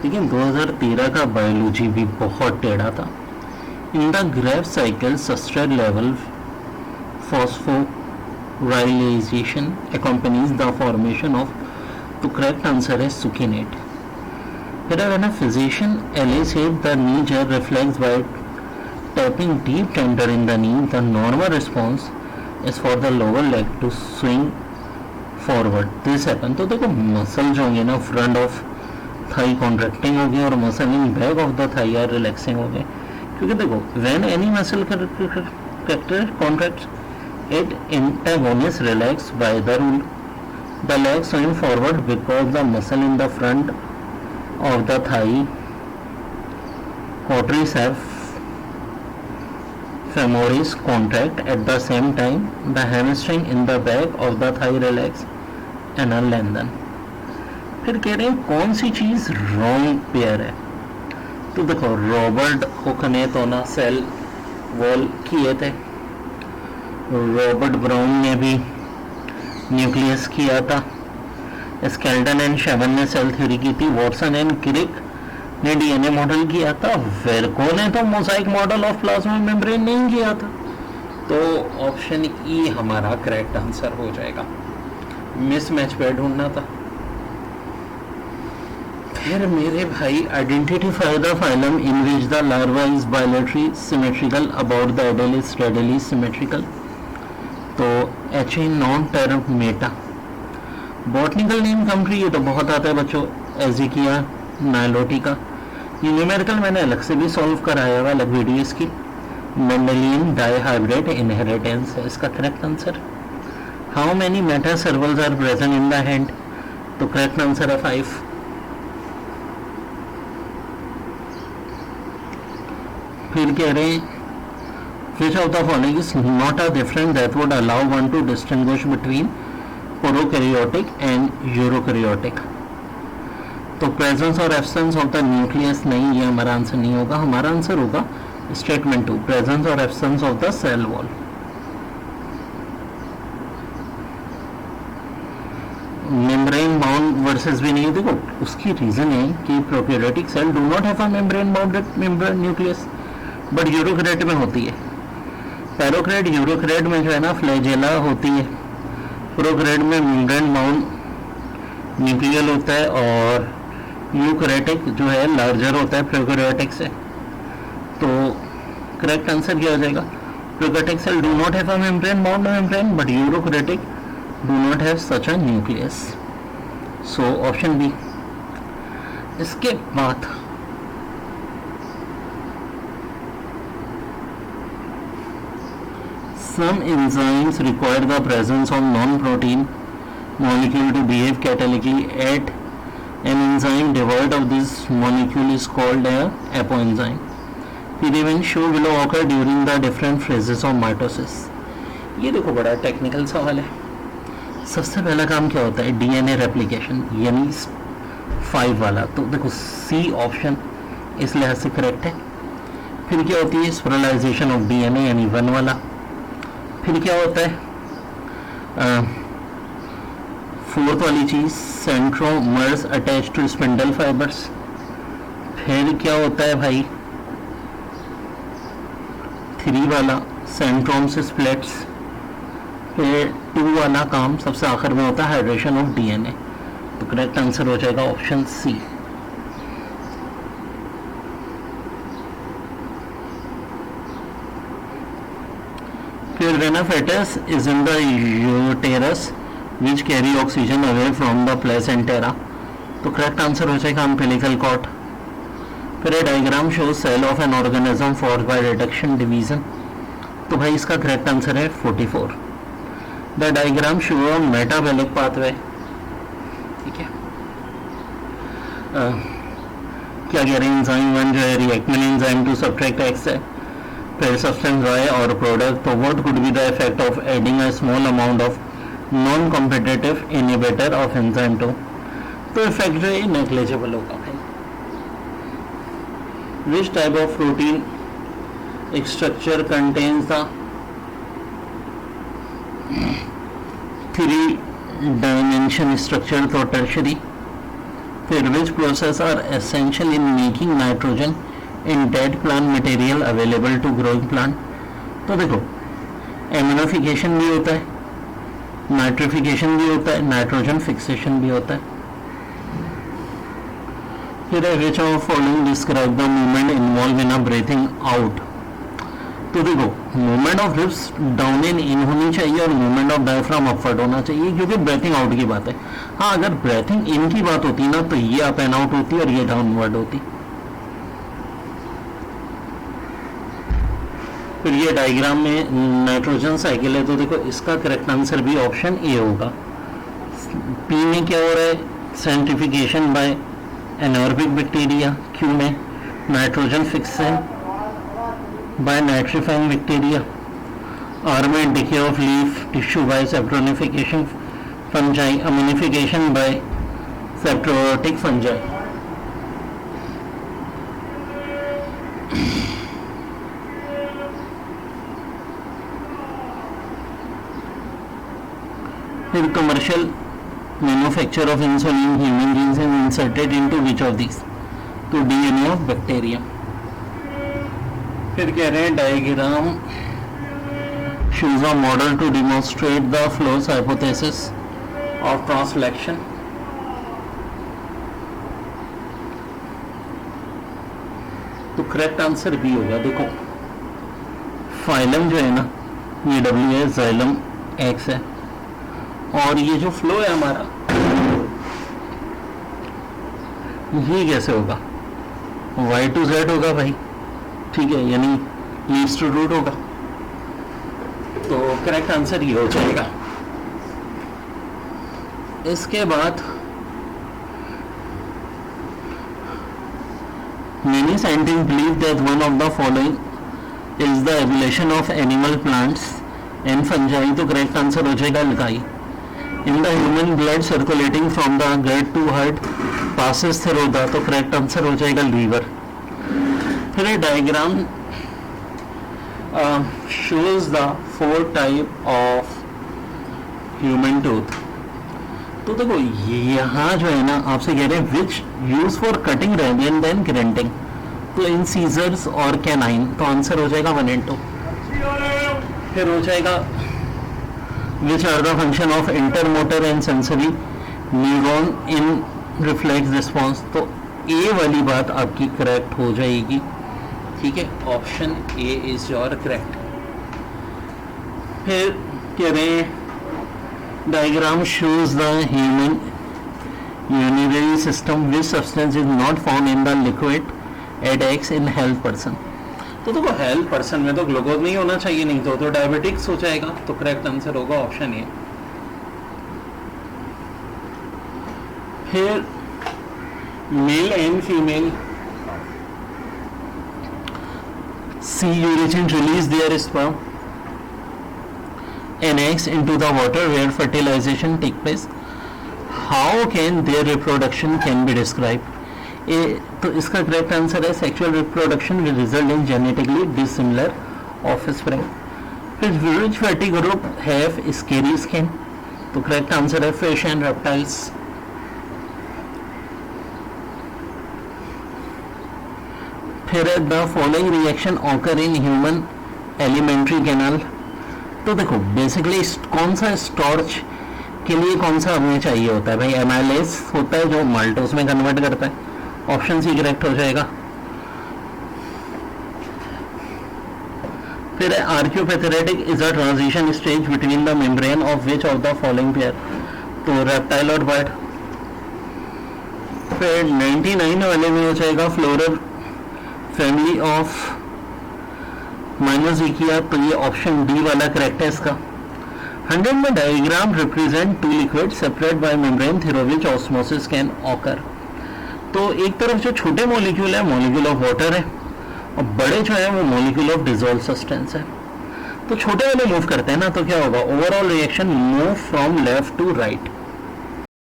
लेकिन 2013 का बायोलॉजी भी बहुत टेढ़ा था. In the Krebs cycle substrate level phosphorylation accompanies the formation of. The correct answer is succinate. Here when a physician elicites the knee jerk reflex by tapping deep tender in the knee, the normal response is for the lower leg to swing forward. This happen. तो देखो muscle जो होंगे ना front of thigh contracting होगी और muscle in back of the thigh are relaxing हो गए. क्योंकि देखो when any muscle contracts it antagonist relax by the rule. The leg swing forward because the muscle in the front of the thigh quadriceps femoris contract at the same time. The hamstring in the back of the thigh relax and lengthen. फिर कह रहे हैं कौन सी चीज wrong pair है. तो देखो Robert Hooke ने तो ना सेल वॉल किए थे, रॉबर्ट ब्राउन ने भी न्यूक्लियस किया था, स्केल्टन एंड शेवन ने सेल थ्योरी की थी, वॉटसन एंड क्रिक ने डीएनए मॉडल किया था, वेरको ने तो Mosaic model of plasma membrane नहीं किया था. तो ऑप्शन ई हमारा करेक्ट आंसर हो जाएगा. मिसमैच पे ढूंढना था. फिर मेरे भाई identify the phylum in which the larva is bilaterally symmetrical about the adult is radially symmetrical. तो H A non term meta. Botanical name country ये तो बहुत आता है बच्चों, एजिकिया नाइलोटिका. ये न्यूमेरिकल मैंने अलग से भी सॉल्व कराया हुआ, अलग वीडियो इसकी. मेंडेलियन डाइहाइब्रिड इनहेरिटेंस है इसका correct answer. How many metacarpals are present in the hand. तो करेक्ट आंसर है 5. फिर कह रहे हैं which of the following is not a difference that would allow one to distinguish between prokaryotic and eukaryotic. तो presence और absence of the nucleus नहीं, ये हमारा आंसर नहीं होगा. हमारा आंसर होगा स्टेटमेंट 2, प्रेजेंस और absence of the cell wall. Membrane bound versus भी नहीं. देखो उसकी रीजन है कि prokaryotic cell do not have a membrane bounded membrane nucleus, but eukaryote में होती है. पैरोकैरियोट यूरोकैरियोट में जो है ना फ्लैजेला होती है, प्रोकैरियोट में मेम्ब्रेन बाउंड न्यूक्लियल होता है, और यूकैरियोटिक जो है लार्जर होता है प्रोकैरियोटिक से. तो करेक्ट आंसर क्या हो जाएगा. Prokaryotic cell do not have a membrane bound membrane, but eukaryotic do not have such a nucleus. So option B. इसके बाद some enzymes require the presence of non-protein molecule to behave catalytically at an enzyme devoid of this molecule is called a apoenzyme. The event shown below occur during the different phases of mitosis. ये देखो बड़ा technical सवाल है. सबसे पहला काम क्या होता है, डीएनए रेप्लिकेशन, यानी 5 वाला. तो देखो सी ऑप्शन इस लिहाज से करेक्ट है. फिर क्या होती है स्पेरलाइजेशन ऑफ डीएनए यानी 1 वाला. फिर क्या होता है 4th वाली चीज सेंट्रोमर्स अटैच टू स्पिंडल फाइबर्स. फिर क्या होता है भाई 3 वाला सेंट्रोम्स स्प्लिट्स. फिर 2 वाला काम सबसे आखिर में होता है हाइड्रेशन ऑफ डीएनए. तो करेक्ट आंसर हो जाएगा option C. Vena fetus is in the uterus which carry oxygen away from the placenta. तो करेक्ट आंसर हो जाएगा umbilical cord. फिर diagram show cell of an organism formed by reduction division. तो भाई इसका correct answer है 44. The diagram show metabolic pathway. ठीक है. क्या कह रहे हैं एंजाइम 1 जो है reactive enzyme to substrate X है. फिर सब्सटेंस Y और प्रोडक्ट. तो what could be the effect of adding a small amount of non competitive inhibitor of enzyme 2. तो इफेक्ट जो है नेग्लिजिबल होगा भाई. Which type of protein structure contains the 3 dimension structure. तो टर्शरी फिर which process are essential in making nitrogen in dead plant material available to growing plant. तो देखो एमिनोफिकेशन भी होता है, नाइट्रिफिकेशन भी होता है, नाइट्रोजन फिक्सेशन भी होता है। फिर which of following describe the movement involve in a breathing out. तो देखो movement of lips down and in होनी चाहिए और मूवमेंट ऑफ डायफ्राम अपवर्ड होना चाहिए, क्योंकि ब्रेथिंग आउट की बात है। हाँ अगर ब्रेथिंग इन की बात होती ना तो ये अप एंड आउट होती और ये डाउनवर्ड होती। फिर ये डायग्राम में नाइट्रोजन साइकिल है, तो देखो इसका करेक्ट आंसर भी ऑप्शन ए होगा। पी में क्या हो रहा है, denitrification by anaerobic bacteria. Q में nitrogen fixation by nitrifying bacteria. R में decay of leaf tissue by saprotrophic fungi, ammonification by saprotrophic fungi. फिर commercial manufacture of insulin human genes is inserted into which of this, तो DNA of bacteria. फिर कह रहे हैं diagram shows a model to demonstrate the flows hypothesis of ट्रांसलेक्शन। तो correct answer B होगा। देखो phylum जो है ना ये डब्ल्यू है, जाइलम एक्स है, और ये जो फ्लो है हमारा ये कैसे होगा, y टू z होगा भाई, ठीक है, यानी लीड्स टू रूट होगा। तो करेक्ट आंसर ये हो जाएगा। इसके बाद many scientist believe that one of the following is the evolution of animal plants and fungi. तो करेक्ट आंसर हो जाएगा लकाई। In the human blood circulating from the gut to heart passes through the, तो correct answer हो जाएगा liver. फिर डायग्राम shows the 4 type of human tooth। तो देखो यहाँ जो है ना आपसे कह रहे हैं which use for cutting radian then grinding, तो इन सीजर्स और कैनाइन, तो आंसर हो जाएगा 1 and 2। फिर हो जाएगा which are the function of inter motor and sensory neuron in reflex response, तो ए वाली बात आपकी करेक्ट हो जाएगी, ठीक है, option A is your correct. फिर कह रहे हैं diagram shows the human urinary system which substance is not found in the liquid at x in health person. तो देखो हेल्थ पर्सन में तो ग्लूकोज नहीं होना चाहिए, नहीं तो डायबिटिक्स हो जाएगा, तो करेक्ट आंसर होगा ऑप्शन ए। फिर male and female sea urchin release their sperm and eggs into the water where fertilization take place. How can their reproduction can be described? तो इसका करेक्ट आंसर है sexual reproduction will result in genetically dissimilar offspring. फिर which fatty group have scary skin? तो correct answer है fish and reptiles. फिर the following reaction occur in human alimentary canal. तो देखो basically कौन सा स्टॉर्च के लिए कौन सा हमें चाहिए होता है भाई, एमाइलेज होता है जो माल्टोस में कन्वर्ट करता है, ऑप्शन सी करेक्ट हो जाएगा। फिर Archaeopteryx is a transition stage between the membrane of which of the following pair, तो रेप्टाइल और बर्ड। फिर 99 वाले में हो जाएगा फ्लोरल फैमिली ऑफ माइनोजिकिया, तो ये ऑप्शन डी वाला करेक्ट है इसका। 100 में diagram represent 2 liquid separate by membrane through which osmosis can occur. तो एक तरफ जो छोटे मॉलिक्यूल है मॉलिक्यूल ऑफ वाटर है, और बड़े जो है वो मॉलिक्यूल ऑफ डिसॉल्व सब्सटेंस है। तो छोटे वाले मूव करते हैं ना, तो क्या होगा, overall reaction move from left to right.